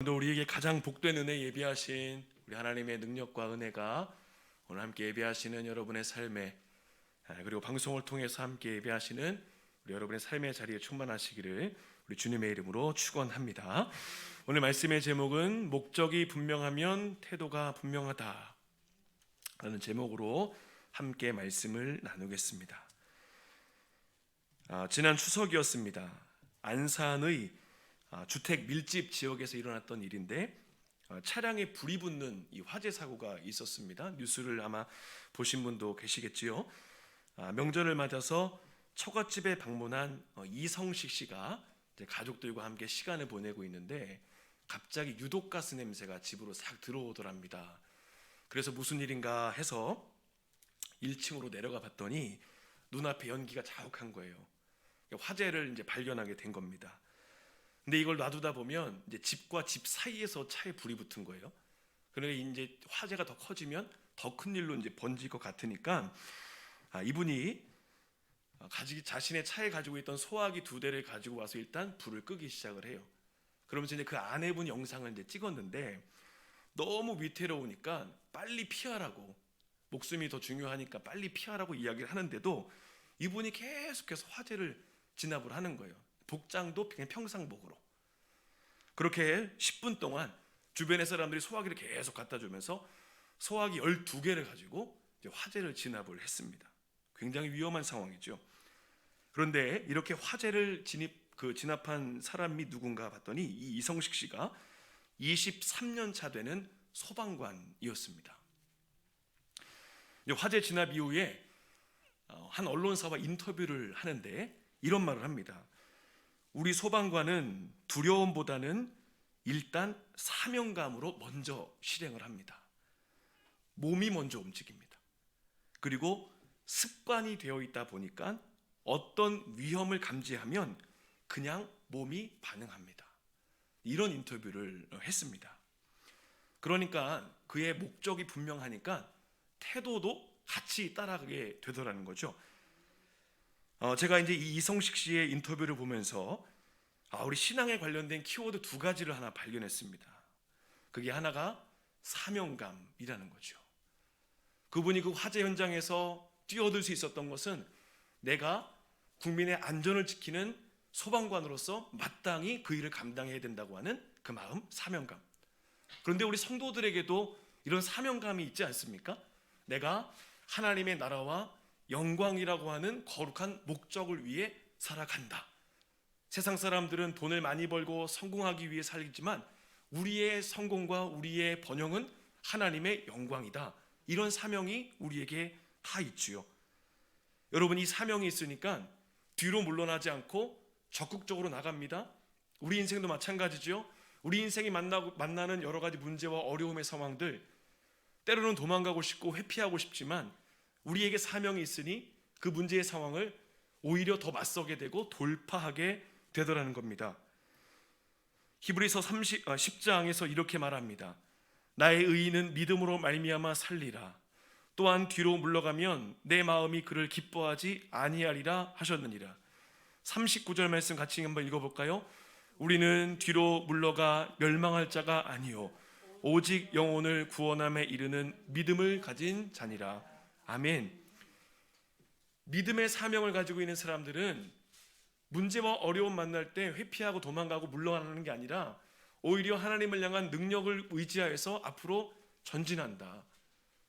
오늘도 우리에게 가장 복된 은혜 예비하신 우리 하나님의 능력과 은혜가 오늘 함께 예배하시는 여러분의 삶에, 그리고 방송을 통해서 함께 예배하시는 우리 여러분의 삶의 자리에 충만하시기를 우리 주님의 이름으로 축원합니다. 오늘 말씀의 제목은 목적이 분명하면 태도가 분명하다 라는 제목으로 함께 말씀을 나누겠습니다. 지난 추석이었습니다. 안산의 주택 밀집 지역에서 일어났던 일인데, 차량에 불이 붙는 이 화재 사고가 있었습니다. 뉴스를 아마 보신 분도 계시겠지요. 명절을 맞아서 처갓집에 방문한 이성식 씨가 가족들과 함께 시간을 보내고 있는데 갑자기 유독가스 냄새가 집으로 싹 들어오더랍니다. 그래서 무슨 일인가 해서 1층으로 내려가 봤더니 눈앞에 연기가 자욱한 거예요. 화재를 이제 발견하게 된 겁니다. 근데 이걸 놔두다 보면 이제 집과 집 사이에서 차에 불이 붙은 거예요. 그러니까 이제 화재가 더 커지면 더 큰 일로 이제 번질 것 같으니까 이분이 자신의 차에 가지고 있던 소화기 2대를 가지고 와서 일단 불을 끄기 시작을 해요. 그러면서 이제 그 아내분 영상을 이제 찍었는데 너무 위태로우니까 빨리 피하라고, 목숨이 더 중요하니까 빨리 피하라고 이야기를 하는데도 이분이 계속해서 화재를 진압을 하는 거예요. 복장도 그냥 평상복으로. 그렇게 10분 동안 주변의 사람들이 소화기를 계속 갖다 주면서 소화기 12개를 가지고 이제 화재를 진압을 했습니다. 굉장히 위험한 상황이죠. 그런데 이렇게 화재를 진압한 사람이 누군가 봤더니 이 이성식 씨가 23년 차 되는 소방관이었습니다. 화재 진압 이후에 한 언론사와 인터뷰를 하는데 이런 말을 합니다. 우리 소방관은 두려움보다는 일단 사명감으로 먼저 실행을 합니다. 몸이 먼저 움직입니다. 그리고 습관이 되어 있다 보니까 어떤 위험을 감지하면 그냥 몸이 반응합니다. 이런 인터뷰를 했습니다. 그러니까 그의 목적이 분명하니까 태도도 같이 따라가게 되더라는 거죠. 제가 이제 이 이성식 씨의 인터뷰를 보면서 우리 신앙에 관련된 키워드 2가지를 하나 발견했습니다. 그게 하나가 사명감이라는 거죠. 그분이 그 화재 현장에서 뛰어들 수 있었던 것은 내가 국민의 안전을 지키는 소방관으로서 마땅히 그 일을 감당해야 된다고 하는 그 마음, 사명감. 그런데 우리 성도들에게도 이런 사명감이 있지 않습니까? 내가 하나님의 나라와 영광이라고 하는 거룩한 목적을 위해 살아간다. 세상 사람들은 돈을 많이 벌고 성공하기 위해 살지만 우리의 성공과 우리의 번영은 하나님의 영광이다. 이런 사명이 우리에게 다 있지요. 여러분, 이 사명이 있으니까 뒤로 물러나지 않고 적극적으로 나갑니다. 우리 인생도 마찬가지죠. 우리 인생이 만나는 여러 가지 문제와 어려움의 상황들, 때로는 도망가고 싶고 회피하고 싶지만 우리에게 사명이 있으니 그 문제의 상황을 오히려 더 맞서게 되고 돌파하게 되더라는 겁니다. 히브리서 10장에서 이렇게 말합니다. 나의 의인은 믿음으로 말미암아 살리라. 또한 뒤로 물러가면 내 마음이 그를 기뻐하지 아니하리라 하셨느니라. 39절 말씀 같이 한번 읽어볼까요? 우리는 뒤로 물러가 멸망할 자가 아니요 오직 영혼을 구원함에 이르는 믿음을 가진 자니라. 아멘. 믿음의 사명을 가지고 있는 사람들은 문제와 어려움 만날 때 회피하고 도망가고 물러나는 게 아니라 오히려 하나님을 향한 능력을 의지하여서 앞으로 전진한다.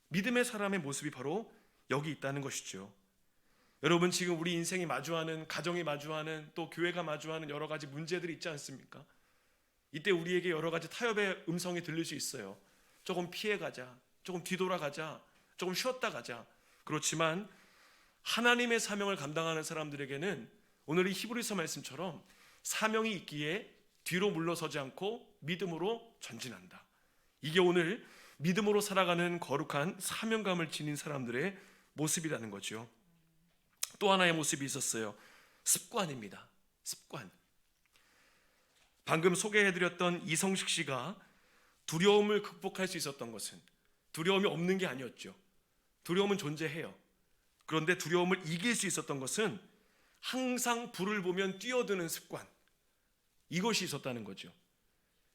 믿음의 사람의 모습이 바로 여기 있다는 것이죠. 여러분, 지금 우리 인생이 마주하는, 가정이 마주하는, 또 교회가 마주하는 여러 가지 문제들이 있지 않습니까? 이때 우리에게 여러 가지 타협의 음성이 들릴 수 있어요. 조금 피해가자, 조금 뒤돌아가자, 조금 쉬었다 가자. 그렇지만 하나님의 사명을 감당하는 사람들에게는 오늘 이 히브리서 말씀처럼 사명이 있기에 뒤로 물러서지 않고 믿음으로 전진한다. 이게 오늘 믿음으로 살아가는 거룩한 사명감을 지닌 사람들의 모습이라는 거죠. 또 하나의 모습이 있었어요. 습관입니다. 습관. 방금 소개해드렸던 이성식 씨가 두려움을 극복할 수 있었던 것은 두려움이 없는 게 아니었죠. 두려움은 존재해요. 그런데 두려움을 이길 수 있었던 것은 항상 불을 보면 뛰어드는 습관, 이것이 있었다는 거죠.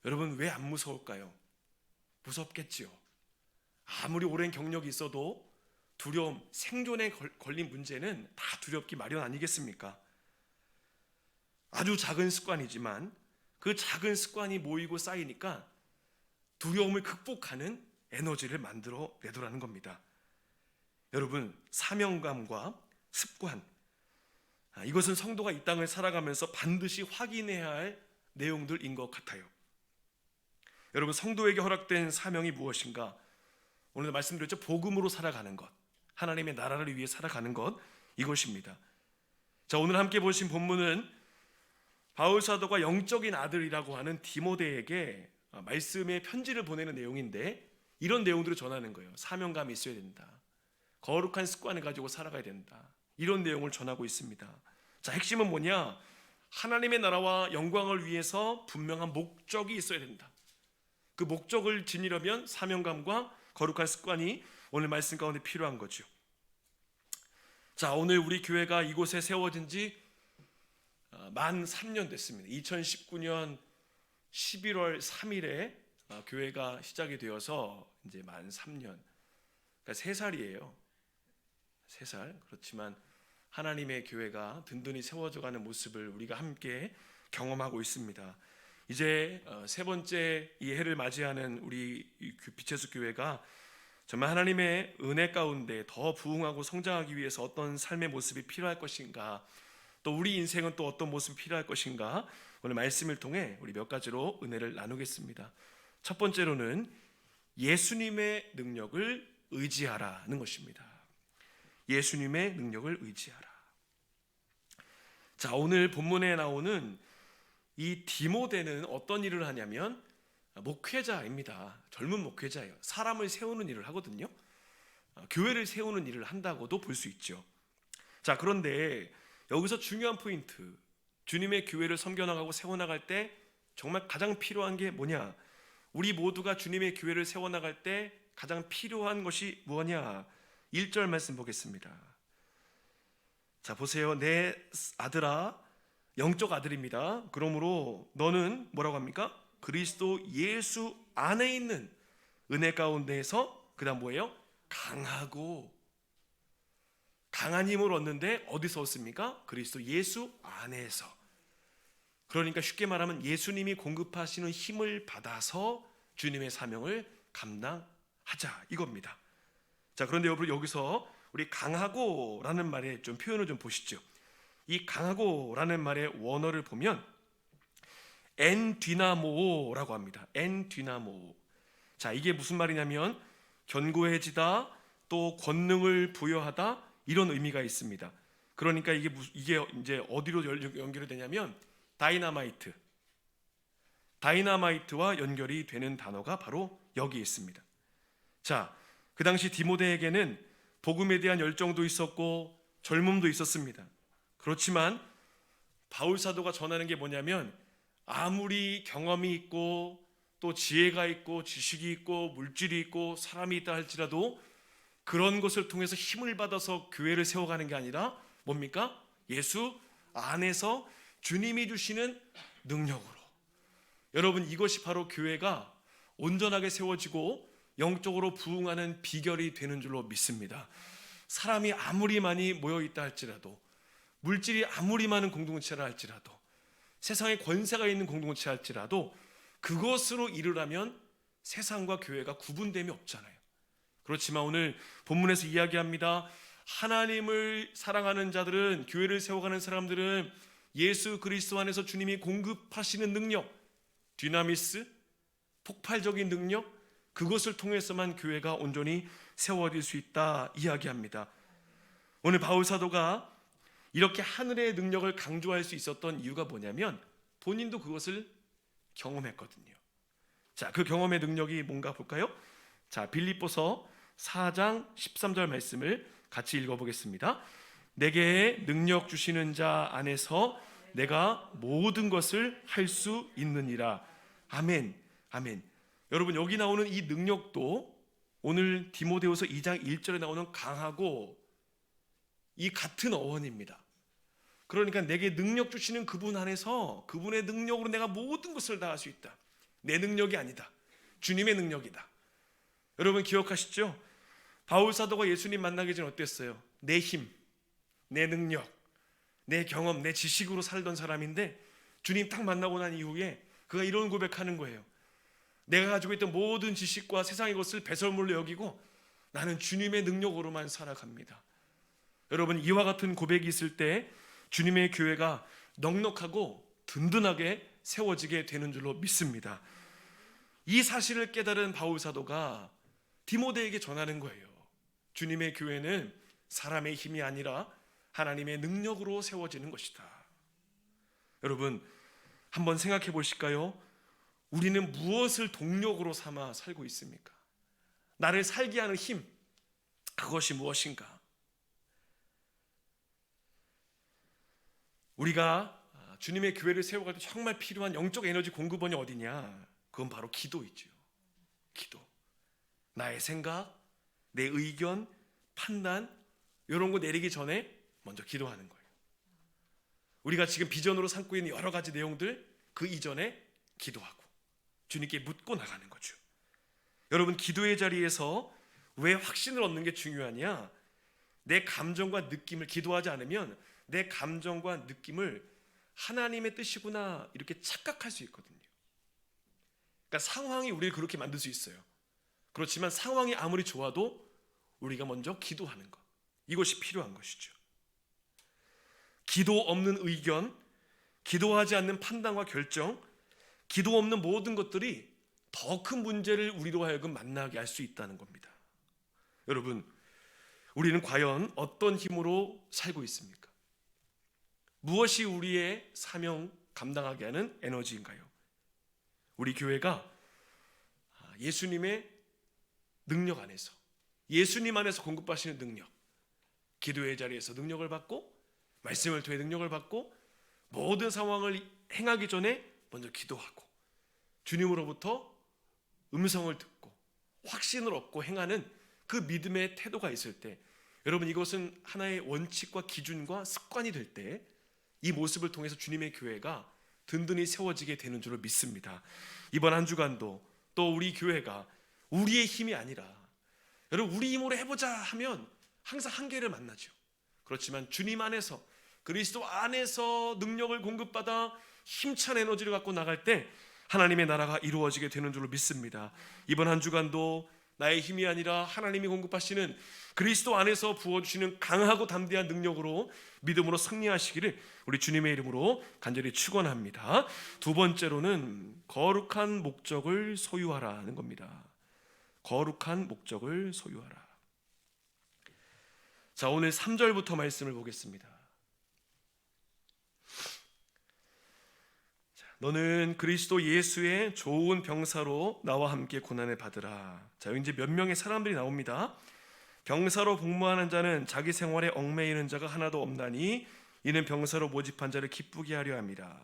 여러분, 왜 안 무서울까요? 무섭겠지요. 아무리 오랜 경력이 있어도 두려움, 생존에 걸린 문제는 다 두렵기 마련 아니겠습니까? 아주 작은 습관이지만 그 작은 습관이 모이고 쌓이니까 두려움을 극복하는 에너지를 만들어 내더라는 겁니다. 여러분, 사명감과 습관, 이것은 성도가 이 땅을 살아가면서 반드시 확인해야 할 내용들인 것 같아요. 여러분, 성도에게 허락된 사명이 무엇인가? 오늘 말씀드렸죠. 복음으로 살아가는 것, 하나님의 나라를 위해 살아가는 것, 이것입니다. 자, 오늘 함께 보신 본문은 바울 사도가 영적인 아들이라고 하는 디모데에게 말씀의 편지를 보내는 내용인데, 이런 내용들을 전하는 거예요. 사명감이 있어야 된다, 거룩한 습관을 가지고 살아가야 된다, 이런 내용을 전하고 있습니다. 자, 핵심은 뭐냐? 하나님의 나라와 영광을 위해서 분명한 목적이 있어야 된다. 그 목적을 지니려면 사명감과 거룩한 습관이 오늘 말씀 가운데 필요한 거죠. 자, 오늘 우리 교회가 이곳에 세워진 지 만 3년 됐습니다. 2019년 11월 3일에 교회가 시작이 되어서 이제 만 3년, 그러니까 3살이에요. 3살. 그렇지만 하나님의 교회가 든든히 세워져가는 모습을 우리가 함께 경험하고 있습니다. 이제 세 번째 이 해를 맞이하는 우리 빛의 숲 교회가 정말 하나님의 은혜 가운데 더 부흥하고 성장하기 위해서 어떤 삶의 모습이 필요할 것인가, 또 우리 인생은 또 어떤 모습이 필요할 것인가, 오늘 말씀을 통해 우리 몇 가지로 은혜를 나누겠습니다. 첫 번째로는 예수님의 능력을 의지하라는 것입니다. 예수님의 능력을 의지하라. 자, 오늘 본문에 나오는 이 디모데는 어떤 일을 하냐면 목회자입니다. 젊은 목회자예요. 사람을 세우는 일을 하거든요. 교회를 세우는 일을 한다고도 볼 수 있죠. 자, 그런데 여기서 중요한 포인트, 주님의 교회를 섬겨나가고 세워나갈 때 정말 가장 필요한 게 뭐냐? 우리 모두가 주님의 교회를 세워나갈 때 가장 필요한 것이 뭐냐? 1절 말씀 보겠습니다. 자, 보세요. 내 아들아, 영적 아들입니다. 그러므로 너는 뭐라고 합니까? 그리스도 예수 안에 있는 은혜 가운데에서, 그 다음 뭐예요? 강한 힘을 얻는데 어디서 얻습니까? 그리스도 예수 안에서. 그러니까 쉽게 말하면 예수님이 공급하시는 힘을 받아서 주님의 사명을 감당하자, 이겁니다. 자, 그런데 여기서 우리 강하고라는 말의 좀 표현을 좀 보시죠. 이 강하고라는 말의 원어를 보면 엔디나모라고 합니다. 엔디나모. 자, 이게 무슨 말이냐면 견고해지다, 또 권능을 부여하다, 이런 의미가 있습니다. 그러니까 이게 이제 어디로 연결이 되냐면 다이나마이트와 연결이 되는 단어가 바로 여기 있습니다. 자, 그 당시 디모데에게는 복음에 대한 열정도 있었고 젊음도 있었습니다. 그렇지만 바울 사도가 전하는 게 뭐냐면 아무리 경험이 있고 또 지혜가 있고 지식이 있고 물질이 있고 사람이 있다 할지라도 그런 것을 통해서 힘을 받아서 교회를 세워가는 게 아니라 뭡니까? 예수 안에서 주님이 주시는 능력으로. 여러분, 이것이 바로 교회가 온전하게 세워지고 영적으로 부흥하는 비결이 되는 줄로 믿습니다. 사람이 아무리 많이 모여있다 할지라도, 물질이 아무리 많은 공동체라 할지라도, 세상에 권세가 있는 공동체 할지라도 그것으로 이르려면 세상과 교회가 구분됨이 없잖아요. 그렇지만 오늘 본문에서 이야기합니다. 하나님을 사랑하는 자들은, 교회를 세워가는 사람들은 예수 그리스도 안에서 주님이 공급하시는 능력, 디나미스, 폭발적인 능력, 그것을 통해서만 교회가 온전히 세워질 수 있다 이야기합니다. 오늘 바울 사도가 이렇게 하늘의 능력을 강조할 수 있었던 이유가 뭐냐면 본인도 그것을 경험했거든요. 자, 그 경험의 능력이 뭔가 볼까요? 자, 빌립보서 4장 13절 말씀을 같이 읽어보겠습니다. 내게 능력 주시는 자 안에서 내가 모든 것을 할 수 있느니라. 아멘. 아멘. 여러분, 여기 나오는 이 능력도 오늘 디모데후서 2장 1절에 나오는 강하고 이 같은 어원입니다. 그러니까 내게 능력 주시는 그분 안에서 그분의 능력으로 내가 모든 것을 다 할 수 있다. 내 능력이 아니다. 주님의 능력이다. 여러분 기억하시죠? 바울 사도가 예수님 만나기 전에 어땠어요? 내 힘, 내 능력, 내 경험, 내 지식으로 살던 사람인데 주님 딱 만나고 난 이후에 그가 이런 고백하는 거예요. 내가 가지고 있던 모든 지식과 세상의 것을 배설물로 여기고 나는 주님의 능력으로만 살아갑니다. 여러분 이와 같은 고백이 있을 때 주님의 교회가 넉넉하고 든든하게 세워지게 되는 줄로 믿습니다. 이 사실을 깨달은 바울 사도가 디모데에게 전하는 거예요. 주님의 교회는 사람의 힘이 아니라 하나님의 능력으로 세워지는 것이다. 여러분 한번 생각해 보실까요? 우리는 무엇을 동력으로 삼아 살고 있습니까? 나를 살게 하는 힘, 그것이 무엇인가? 우리가 주님의 교회를 세워갈 때 정말 필요한 영적 에너지 공급원이 어디냐? 그건 바로 기도이죠. 기도. 나의 생각, 내 의견, 판단 이런 거 내리기 전에 먼저 기도하는 거예요. 우리가 지금 비전으로 삼고 있는 여러 가지 내용들 그 이전에 기도하고 주님께 묻고 나가는 거죠. 여러분 기도의 자리에서 왜 확신을 얻는 게 중요하냐? 내 감정과 느낌을 기도하지 않으면 내 감정과 느낌을 하나님의 뜻이구나 이렇게 착각할 수 있거든요. 그러니까 상황이 우리를 그렇게 만들 수 있어요. 그렇지만 상황이 아무리 좋아도 우리가 먼저 기도하는 것, 이것이 필요한 것이죠. 기도 없는 의견, 기도하지 않는 판단과 결정, 기도 없는 모든 것들이 더 큰 문제를 우리로 하여금 만나게 할 수 있다는 겁니다. 여러분, 우리는 과연 어떤 힘으로 살고 있습니까? 무엇이 우리의 사명 감당하게 하는 에너지인가요? 우리 교회가 예수님의 능력 안에서, 예수님 안에서 공급하시는 능력, 기도의 자리에서 능력을 받고 말씀을 통해 능력을 받고 모든 상황을 행하기 전에 먼저 기도하고 주님으로부터 음성을 듣고 확신을 얻고 행하는 그 믿음의 태도가 있을 때, 여러분 이것은 하나의 원칙과 기준과 습관이 될 때 이 모습을 통해서 주님의 교회가 든든히 세워지게 되는 줄을 믿습니다. 이번 한 주간도 또 우리 교회가 우리의 힘이 아니라, 여러분 우리 힘으로 해보자 하면 항상 한계를 만나죠. 그렇지만 주님 안에서, 그리스도 안에서 능력을 공급받아 힘찬 에너지를 갖고 나갈 때 하나님의 나라가 이루어지게 되는 줄로 믿습니다. 이번 한 주간도 나의 힘이 아니라 하나님이 공급하시는 그리스도 안에서 부어주시는 강하고 담대한 능력으로 믿음으로 승리하시기를 우리 주님의 이름으로 간절히 축원합니다. 두 번째로는 거룩한 목적을 소유하라는 겁니다. 거룩한 목적을 소유하라. 자, 오늘 3절부터 말씀을 보겠습니다. 너는 그리스도 예수의 좋은 병사로 나와 함께 고난을 받으라. 자, 이제 몇 명의 사람들이 나옵니다. 병사로 복무하는 자는 자기 생활에 얽매이는 자가 하나도 없나니 이는 병사로 모집한 자를 기쁘게 하려 함이라.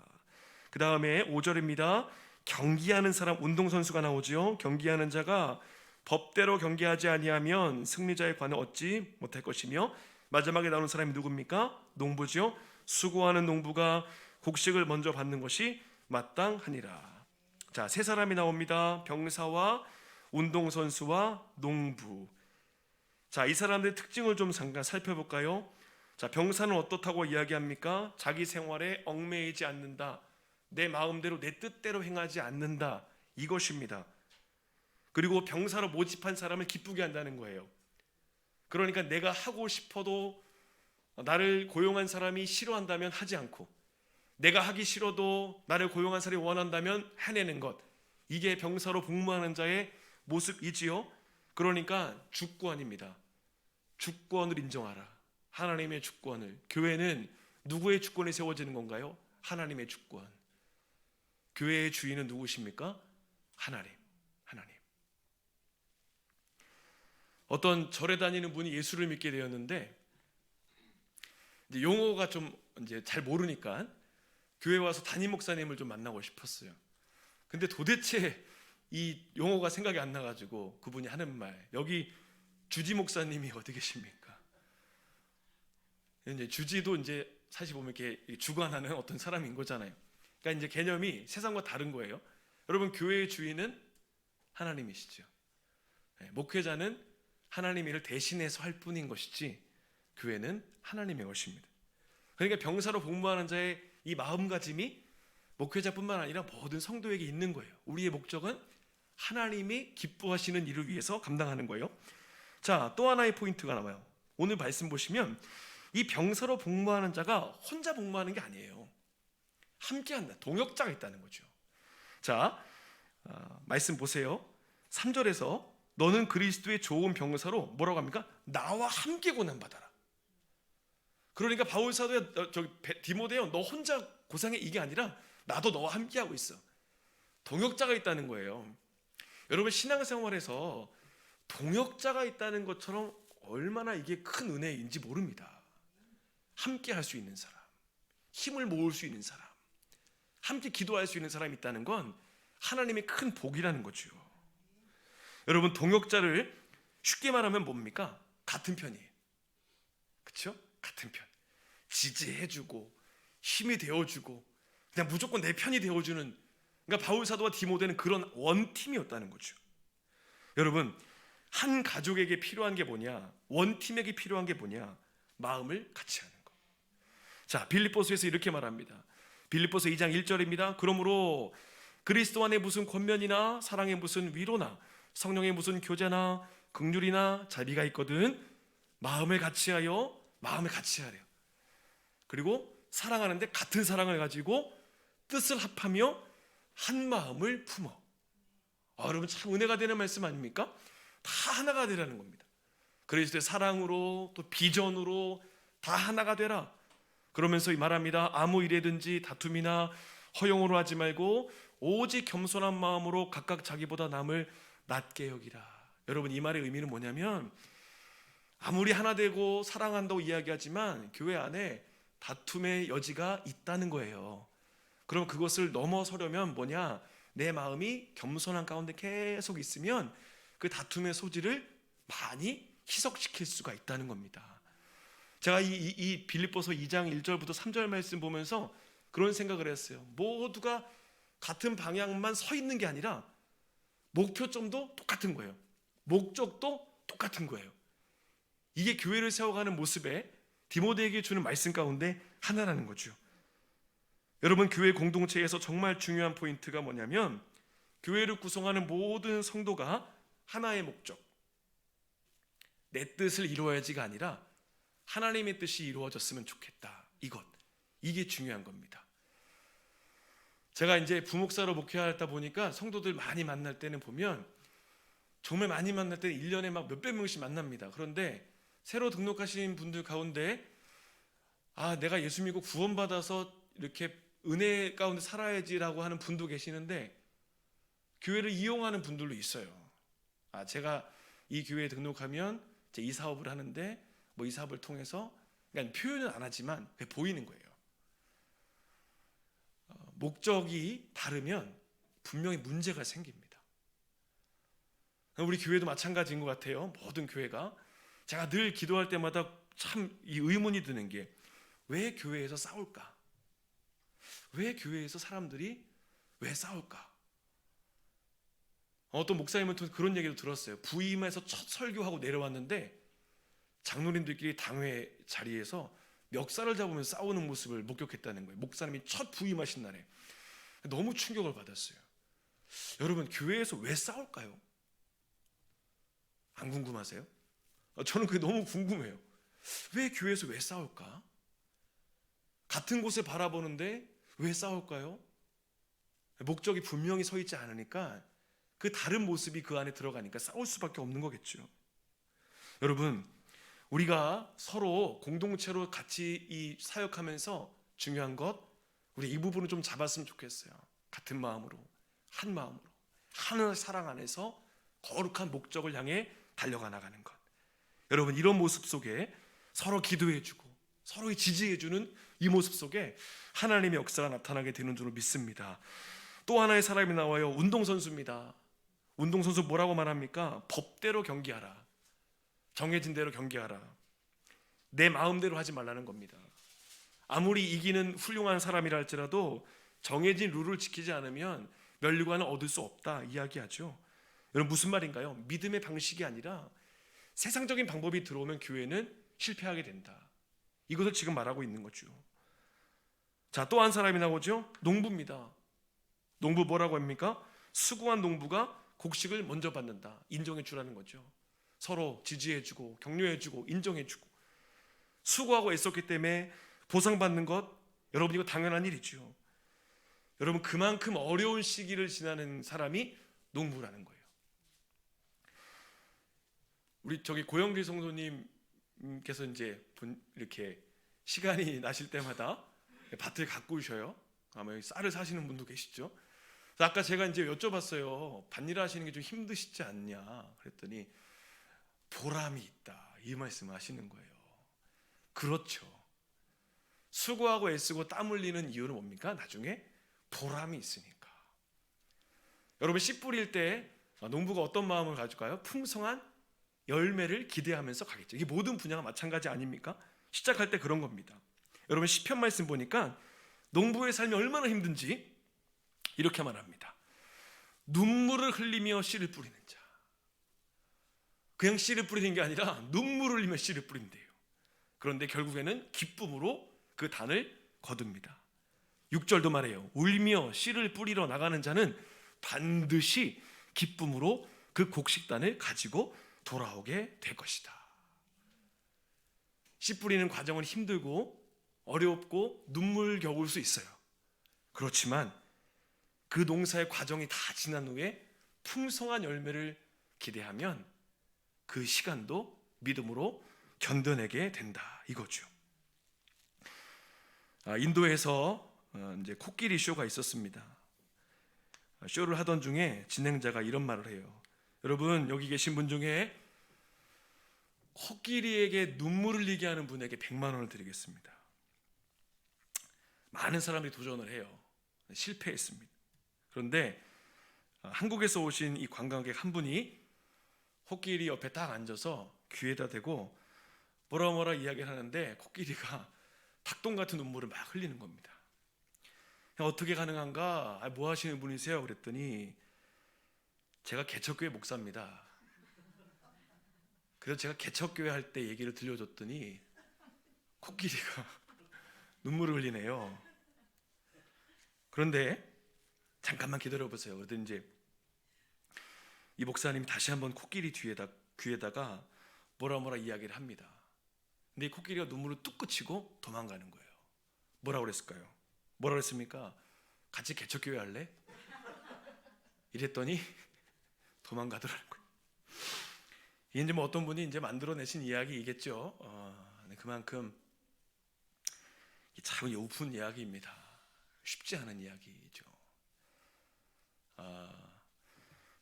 그 다음에 5절입니다. 경기하는 사람, 운동선수가 나오죠. 경기하는 자가 법대로 경기하지 아니하면 승리자의 관을 얻지 못할 것이며, 마지막에 나오는 사람이 누굽니까? 농부죠. 수고하는 농부가 곡식을 먼저 받는 것이 마땅하니라. 자, 세 사람이 나옵니다. 병사와 운동선수와 농부. 자, 이 사람들의 특징을 좀 잠깐 살펴볼까요? 자, 병사는 어떻다고 이야기합니까? 자기 생활에 얽매이지 않는다. 내 마음대로 내 뜻대로 행하지 않는다. 이것입니다. 그리고 병사로 모집한 사람을 기쁘게 한다는 거예요. 그러니까 내가 하고 싶어도 나를 고용한 사람이 싫어한다면 하지 않고, 내가 하기 싫어도 나를 고용한 사람이 원한다면 해내는 것, 이게 병사로 복무하는 자의 모습이지요. 그러니까 주권입니다. 주권을 인정하라. 하나님의 주권을. 교회는 누구의 주권에 세워지는 건가요? 하나님의 주권. 교회의 주인은 누구십니까? 하나님. 어떤 절에 다니는 분이 예수를 믿게 되었는데, 이제 용어가 좀 이제 잘 모르니까 교회 와서 담임 목사님을 좀 만나고 싶었어요. 근데 도대체 이 용어가 생각이 안 나가지고 그분이 하는 말, 여기 주지 목사님이 어디 계십니까? 이제 주지도 이제 사실 보면 이렇게 주관하는 어떤 사람인 거잖아요. 그러니까 이제 개념이 세상과 다른 거예요. 여러분, 교회의 주인은 하나님이시죠. 목회자는 하나님의 일을 대신해서 할 뿐인 것이지 교회는 하나님의 것입니다. 그러니까 병사로 복무하는 자의 이 마음가짐이 목회자뿐만 아니라 모든 성도에게 있는 거예요. 우리의 목적은 하나님이 기뻐하시는 일을 위해서 감당하는 거예요. 자, 또 하나의 포인트가 나와요. 오늘 말씀 보시면 이 병사로 복무하는 자가 혼자 복무하는 게 아니에요. 함께한다. 동역자가 있다는 거죠. 자, 말씀 보세요. 3절에서 너는 그리스도의 좋은 병사로 뭐라고 합니까? 나와 함께 고난받아라. 그러니까 바울 사도야, 디모데요, 너 혼자 고생해, 이게 아니라 나도 너와 함께하고 있어. 동역자가 있다는 거예요. 여러분, 신앙생활에서 동역자가 있다는 것처럼 얼마나 이게 큰 은혜인지 모릅니다. 함께 할 수 있는 사람, 힘을 모을 수 있는 사람, 함께 기도할 수 있는 사람이 있다는 건 하나님의 큰 복이라는 거죠. 여러분, 동역자를 쉽게 말하면 뭡니까? 같은 편이에요. 그렇죠? 같은 편. 지지해주고 힘이 되어주고 그냥 무조건 내 편이 되어주는, 그러니까 바울 사도와 디모데는 그런 원팀이었다는 거죠. 여러분, 한 가족에게 필요한 게 뭐냐? 원팀에게 필요한 게 뭐냐? 마음을 같이 하는 거. 자, 빌립보서에서 이렇게 말합니다. 빌립보서 2장 1절입니다. 그러므로 그리스도 안에 무슨 권면이나 사랑에 무슨 위로나 성령의 무슨 교제나 긍휼이나 자비가 있거든 마음을 같이 하여 마음을 같이 하래요. 그리고 사랑하는데 같은 사랑을 가지고 뜻을 합하며 한 마음을 품어. 여러분, 참 은혜가 되는 말씀 아닙니까? 다 하나가 되라는 겁니다. 그리스도의 사랑으로 또 비전으로 다 하나가 되라. 그러면서 말합니다. 아무 일에든지 다툼이나 허용으로 하지 말고 오직 겸손한 마음으로 각각 자기보다 남을 낮게 여기라. 여러분, 이 말의 의미는 뭐냐면 아무리 하나 되고 사랑한다고 이야기하지만 교회 안에 다툼의 여지가 있다는 거예요. 그럼 그것을 넘어서려면 뭐냐? 내 마음이 겸손한 가운데 계속 있으면 그 다툼의 소지를 많이 희석시킬 수가 있다는 겁니다. 제가 이 빌립보서 2장 1절부터 3절 말씀 보면서 그런 생각을 했어요. 모두가 같은 방향만 서 있는 게 아니라 목표점도 똑같은 거예요. 목적도 똑같은 거예요. 이게 교회를 세워가는 모습에 디모데에게 주는 말씀 가운데 하나라는 거죠. 여러분, 교회 공동체에서 정말 중요한 포인트가 뭐냐면 교회를 구성하는 모든 성도가 하나의 목적, 내 뜻을 이루어야지가 아니라 하나님의 뜻이 이루어졌으면 좋겠다. 이게 중요한 겁니다. 제가 이제 부목사로 목회하다 보니까 성도들 많이 만날 때는 보면 정말 많이 만날 때는 1년에 막 몇백 명씩 만납니다. 그런데 새로 등록하신 분들 가운데 내가 예수 믿고 구원받아서 이렇게 은혜 가운데 살아야지라고 하는 분도 계시는데 교회를 이용하는 분들도 있어요. 제가 이 교회에 등록하면 이제 이 사업을 하는데 이 사업을 통해서, 그러니까 표현은 안 하지만 그게 보이는 거예요. 목적이 다르면 분명히 문제가 생깁니다. 우리 교회도 마찬가지인 것 같아요. 모든 교회가. 제가 늘 기도할 때마다 참 이 의문이 드는 게 왜 교회에서 싸울까? 왜 교회에서 사람들이 왜 싸울까? 어떤 목사님은 그런 얘기도 들었어요. 부임해서 첫 설교하고 내려왔는데 장로님들끼리 당회 자리에서 멱살을 잡으면서 싸우는 모습을 목격했다는 거예요. 목사님이 첫 부임하신 날에. 너무 충격을 받았어요. 여러분, 교회에서 왜 싸울까요? 안 궁금하세요? 저는 그게 너무 궁금해요. 왜 교회에서 왜 싸울까? 같은 곳을 바라보는데 왜 싸울까요? 목적이 분명히 서 있지 않으니까 그 다른 모습이 그 안에 들어가니까 싸울 수밖에 없는 거겠죠. 여러분, 우리가 서로 공동체로 같이 이 사역하면서 중요한 것, 우리 이 부분을 좀 잡았으면 좋겠어요. 같은 마음으로, 한 마음으로, 하나님의 사랑 안에서 거룩한 목적을 향해 달려가 나가는 것. 여러분, 이런 모습 속에 서로 기도해주고 서로 지지해주는 이 모습 속에 하나님의 역사가 나타나게 되는 줄로 믿습니다. 또 하나의 사람이 나와요. 운동선수입니다. 운동선수 뭐라고 말합니까? 법대로 경기하라. 정해진 대로 경기하라. 내 마음대로 하지 말라는 겁니다. 아무리 이기는 훌륭한 사람이라 할지라도 정해진 룰을 지키지 않으면 면류관을 얻을 수 없다 이야기하죠. 여러분 무슨 말인가요? 믿음의 방식이 아니라 세상적인 방법이 들어오면 교회는 실패하게 된다. 이것을 지금 말하고 있는 거죠. 자, 또 한 사람이 나오죠. 농부입니다. 농부 뭐라고 합니까? 수고한 농부가 곡식을 먼저 받는다. 인정해 주라는 거죠. 서로 지지해 주고 격려해 주고 인정해 주고 수고하고 애썼기 때문에 보상받는 것, 여러분 이거 당연한 일이죠. 여러분 그만큼 어려운 시기를 지나는 사람이 농부라는 거예요. 우리 저기 고영길 성도님께서 이제 이렇게 시간이 나실 때마다 밭을 가꾸셔요. 아마 여기 쌀을 사시는 분도 계시죠. 그래서 아까 제가 이제 여쭤봤어요. 밭일 하시는 게 좀 힘드시지 않냐 그랬더니 보람이 있다 이 말씀을 하시는 거예요. 그렇죠. 수고하고 애쓰고 땀 흘리는 이유는 뭡니까? 나중에 보람이 있으니까. 여러분 씨 뿌릴 때 농부가 어떤 마음을 가질까요? 풍성한 열매를 기대하면서 가겠죠. 이게 모든 분야가 마찬가지 아닙니까? 시작할 때 그런 겁니다. 여러분 시편 말씀 보니까 농부의 삶이 얼마나 힘든지 이렇게 말합니다. 눈물을 흘리며 씨를 뿌리는 자. 그냥 씨를 뿌리는 게 아니라 눈물을 흘리며 씨를 뿌린대요. 그런데 결국에는 기쁨으로 그 단을 거둡니다. 6절도 말해요. 울며 씨를 뿌리러 나가는 자는 반드시 기쁨으로 그 곡식단을 가지고 돌아오게 될 것이다. 씨 뿌리는 과정은 힘들고 어렵고 눈물겨울 수 있어요. 그렇지만 그 농사의 과정이 다 지난 후에 풍성한 열매를 기대하면 그 시간도 믿음으로 견뎌내게 된다 이거죠. 인도에서 이제 코끼리 쇼가 있었습니다. 쇼를 하던 중에 진행자가 이런 말을 해요. 여러분 여기 계신 분 중에 코끼리에게 눈물을 흘리게 하는 분에게 100만 원을 드리겠습니다. 많은 사람들이 도전을 해요. 실패했습니다. 그런데 한국에서 오신 이 관광객 한 분이 코끼리 옆에 딱 앉아서 귀에다 대고 뭐라 이야기를 하는데 코끼리가 닭똥 같은 눈물을 막 흘리는 겁니다. 어떻게 가능한가? 뭐 하시는 분이세요? 그랬더니 제가 개척교회 목사입니다. 그래서 제가 개척교회 할 때 얘기를 들려줬더니 코끼리가 눈물을 흘리네요. 그런데 잠깐만 기다려보세요. 그러더니 이제 이 목사님이 다시 한번 코끼리 귀에다가 뭐라 이야기를 합니다. 근데 이 코끼리가 눈물을 뚝 그치고 도망가는 거예요. 뭐라고 그랬을까요? 뭐라고 그랬습니까? 같이 개척교회 할래? 이랬더니 도망가더라는 거예요. 이제 뭐 어떤 분이 이제 만들어내신 이야기이겠죠. 그만큼 참 오픈 이야기입니다. 쉽지 않은 이야기죠.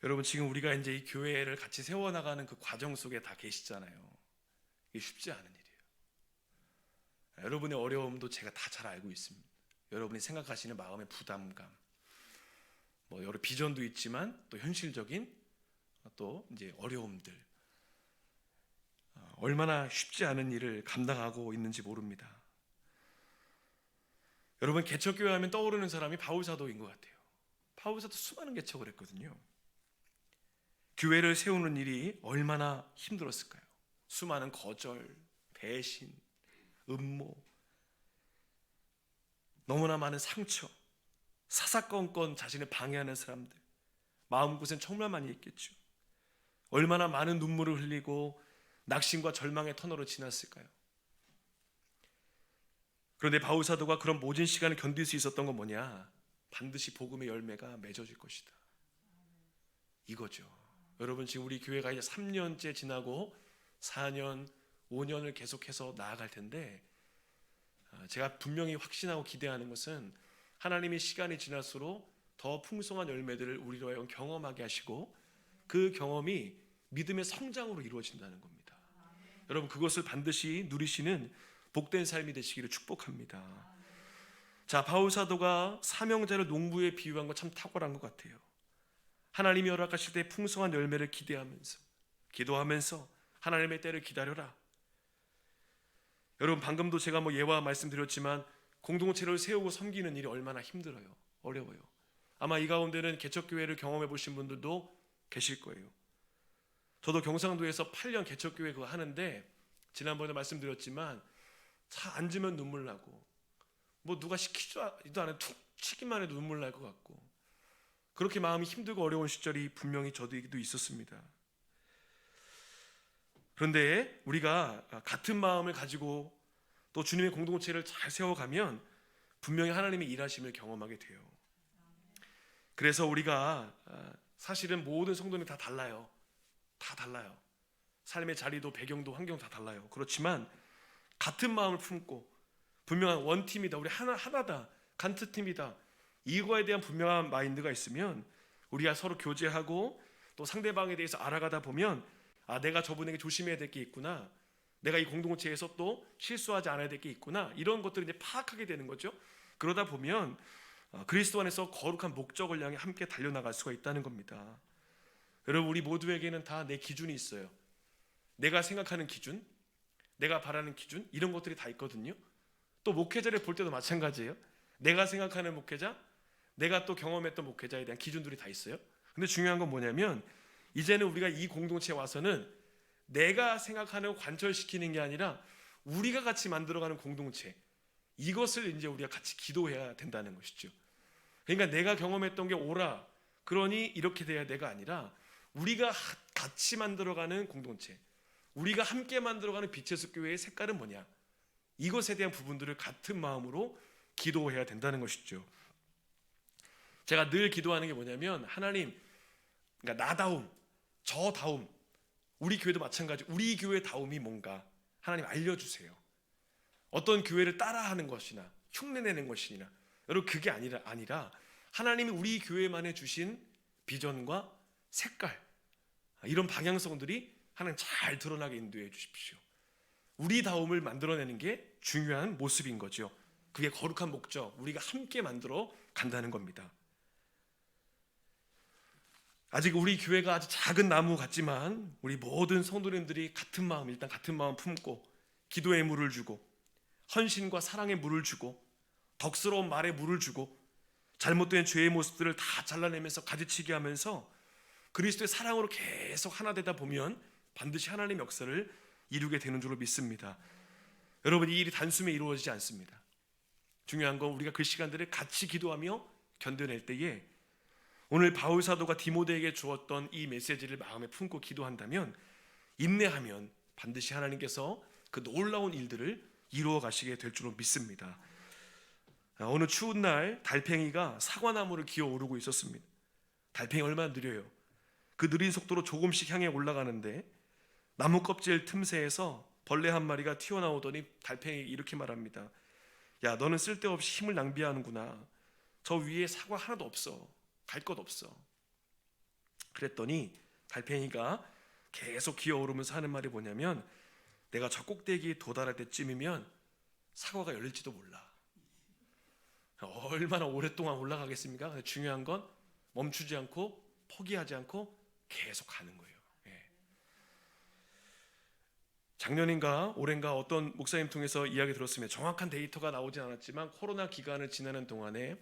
여러분 지금 우리가 이제 이 교회를 같이 세워나가는 그 과정 속에 다 계시잖아요. 이게 쉽지 않은 일이에요. 여러분의 어려움도 제가 다 잘 알고 있습니다. 여러분이 생각하시는 마음의 부담감, 뭐 여러 비전도 있지만 또 현실적인 또 이제 어려움들, 얼마나 쉽지 않은 일을 감당하고 있는지 모릅니다. 여러분 개척교회 하면 떠오르는 사람이 바울사도인 것 같아요. 바울사도 수많은 개척을 했거든요. 교회를 세우는 일이 얼마나 힘들었을까요? 수많은 거절, 배신, 음모, 너무나 많은 상처, 사사건건 자신을 방해하는 사람들, 마음고생 정말 많이 했겠죠. 얼마나 많은 눈물을 흘리고 낙심과 절망의 터널을 지났을까요? 그런데 바울사도가 그런 모진 시간을 견딜 수 있었던 건 뭐냐? 반드시 복음의 열매가 맺어질 것이다 이거죠. 여러분 지금 우리 교회가 이제 3년째 지나고 4년, 5년을 계속해서 나아갈 텐데 제가 분명히 확신하고 기대하는 것은 하나님이 시간이 지날수록 더 풍성한 열매들을 우리로 하여금 경험하게 하시고 그 경험이 믿음의 성장으로 이루어진다는 겁니다. 여러분 그것을 반드시 누리시는 복된 삶이 되시기를 축복합니다. 자, 바울 사도가 사명자를 농부에 비유한 것 참 탁월한 것 같아요. 하나님이 허락하실 때 풍성한 열매를 기대하면서 기도하면서 하나님의 때를 기다려라. 여러분 방금도 제가 예와 말씀드렸지만 공동체를 세우고 섬기는 일이 얼마나 힘들어요. 어려워요. 아마 이 가운데는 개척교회를 경험해 보신 분들도 계실 거예요. 저도 경상도에서 8년 개척교회 그거 하는데 지난번에 말씀드렸지만 차 앉으면 눈물 나고 뭐 누가 시키지도 않아도 툭 치기만 해도 눈물 날 것 같고 그렇게 마음이 힘들고 어려운 시절이 분명히 저도에게도 있었습니다. 그런데 우리가 같은 마음을 가지고 또 주님의 공동체를 잘 세워가면 분명히 하나님의 일하심을 경험하게 돼요. 그래서 우리가 사실은 모든 성도는 다 달라요. 다 달라요. 삶의 자리도 배경도 환경 다 달라요. 그렇지만 같은 마음을 품고 분명한 원팀이다, 우리 하나다, 간트팀이다, 이거에 대한 분명한 마인드가 있으면 우리가 서로 교제하고 또 상대방에 대해서 알아가다 보면 내가 저분에게 조심해야 될 게 있구나, 내가 이 공동체에서 또 실수하지 않아야 될 게 있구나, 이런 것들을 이제 파악하게 되는 거죠. 그러다 보면 그리스도 안에서 거룩한 목적을 향해 함께 달려나갈 수가 있다는 겁니다. 여러분, 우리 모두에게는 다 내 기준이 있어요. 내가 생각하는 기준, 내가 바라는 기준, 이런 것들이 다 있거든요. 또 목회자를 볼 때도 마찬가지예요. 내가 생각하는 목회자, 내가 또 경험했던 목회자에 대한 기준들이 다 있어요. 근데 중요한 건 뭐냐면 이제는 우리가 이 공동체에 와서는 내가 생각하는 관철시키는 게 아니라 우리가 같이 만들어가는 공동체, 이것을 이제 우리가 같이 기도해야 된다는 것이죠. 그러니까 내가 경험했던 게 옳아, 그러니 이렇게 돼야 돼가 아니라 우리가 같이 만들어가는 공동체, 우리가 함께 만들어가는 빛의 숲 교회의 색깔은 뭐냐, 이것에 대한 부분들을 같은 마음으로 기도해야 된다는 것이죠. 제가 늘 기도하는 게 뭐냐면 하나님, 그러니까 나다움, 저다움, 우리 교회도 마찬가지, 우리 교회 다움이 뭔가 하나님 알려주세요. 어떤 교회를 따라하는 것이나 흉내내는 것이나 여러분 그게 아니라 하나님이 우리 교회만에 주신 비전과 색깔, 이런 방향성들이 하나님 잘 드러나게 인도해 주십시오. 우리 다움을 만들어내는 게 중요한 모습인 거죠. 그게 거룩한 목적, 우리가 함께 만들어 간다는 겁니다. 아직 우리 교회가 아주 작은 나무 같지만 우리 모든 성도님들이 같은 마음, 일단 같은 마음 품고 기도의 물을 주고 헌신과 사랑의 물을 주고 덕스러운 말에 물을 주고 잘못된 죄의 모습들을 다 잘라내면서 가지치게 하면서 그리스도의 사랑으로 계속 하나 되다 보면 반드시 하나님의 역사를 이루게 되는 줄로 믿습니다. 여러분, 이 일이 단숨에 이루어지지 않습니다. 중요한 건 우리가 그 시간들을 같이 기도하며 견뎌낼 때에 오늘 바울 사도가 디모데에게 주었던 이 메시지를 마음에 품고 기도한다면, 인내하면 반드시 하나님께서 그 놀라운 일들을 이루어 가시게 될 줄로 믿습니다. 어느 추운 날 달팽이가 사과나무를 기어오르고 있었습니다. 달팽이 얼마나 느려요. 그 느린 속도로 조금씩 향해 올라가는데 나무 껍질 틈새에서 벌레 한 마리가 튀어나오더니 달팽이가 이렇게 말합니다. 야, 너는 쓸데없이 힘을 낭비하는구나. 저 위에 사과 하나도 없어. 갈 것 없어. 그랬더니 달팽이가 계속 기어오르면서 하는 말이 뭐냐면, 내가 저 꼭대기에 도달할 때쯤이면 사과가 열릴지도 몰라. 얼마나 오랫동안 올라가겠습니까? 근데 중요한 건 멈추지 않고 포기하지 않고 계속 가는 거예요. 작년인가 올해인가 어떤 목사님 통해서 이야기 들었으면 정확한 데이터가 나오진 않았지만 코로나 기간을 지나는 동안에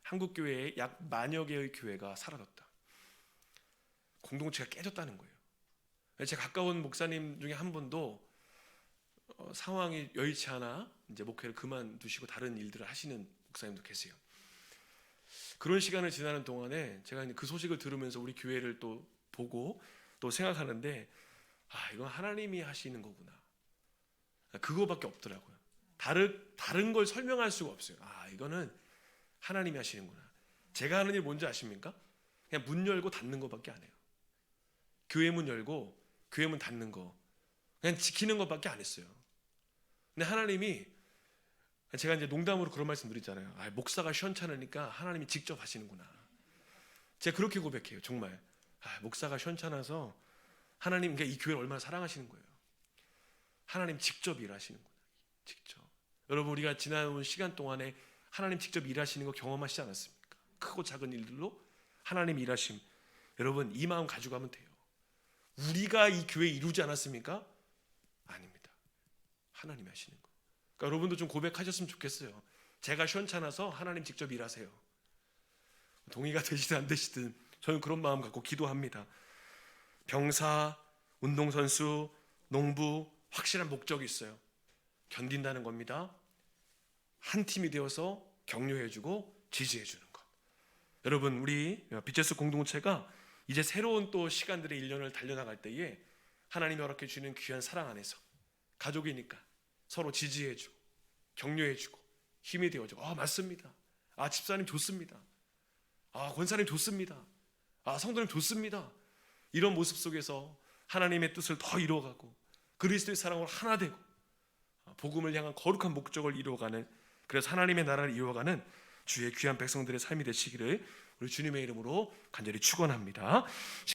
한국 교회에 약 10,000여 개의 교회가 사라졌다. 공동체가 깨졌다는 거예요. 제 가까운 목사님 중에 한 분도 상황이 여의치 않아 이제 목회를 그만두시고 다른 일들을 하시는 목사님도 계세요. 그런 시간을 지나는 동안에 제가 그 소식을 들으면서 우리 교회를 또 보고 또 생각하는데, 이건 하나님이 하시는 거구나. 그거밖에 없더라고요. 다른 걸 설명할 수가 없어요. 이거는 하나님이 하시는구나. 제가 하는 일 뭔지 아십니까? 그냥 문 열고 닫는 거밖에 안 해요. 교회 문 열고 교회 문 닫는 거, 그냥 지키는 것밖에 안 했어요. 근데 하나님이, 제가 이제 농담으로 그런 말씀 드리잖아요. 목사가 시원찮으니까 하나님이 직접 하시는구나. 제가 그렇게 고백해요. 정말 목사가 시원찮아서 하나님, 그러니까 이 교회를 얼마나 사랑하시는 거예요. 하나님 직접 일하시는구나. 직접. 여러분, 우리가 지나온 시간 동안에 하나님 직접 일하시는 거 경험하시지 않았습니까? 크고 작은 일들로 하나님 일하심. 여러분, 이 마음 가져가면 돼요. 우리가 이 교회 이루지 않았습니까? 아닙니다. 하나님이 하시는 거. 그러니까 여러분도 좀 고백하셨으면 좋겠어요. 제가 시원찮아서 하나님 직접 일하세요. 동의가 되시든 안 되시든 저는 그런 마음 갖고 기도합니다. 병사, 운동선수, 농부 확실한 목적이 있어요. 견딘다는 겁니다. 한 팀이 되어서 격려해주고 지지해주는 것. 여러분, 우리 빛의 숲 공동체가 이제 새로운 또 시간들의 1년을 달려나갈 때에 하나님이 허락해 주는 귀한 사랑 안에서 가족이니까 서로 지지해주고 격려해주고 힘이 되어주고, 맞습니다. 집사님 좋습니다. 권사님 좋습니다. 성도님 좋습니다. 이런 모습 속에서 하나님의 뜻을 더 이루어가고 그리스도의 사랑으로 하나 되고 복음을 향한 거룩한 목적을 이루어가는, 그래서 하나님의 나라를 이루어가는 주의 귀한 백성들의 삶이 되시기를 우리 주님의 이름으로 간절히 축원합니다.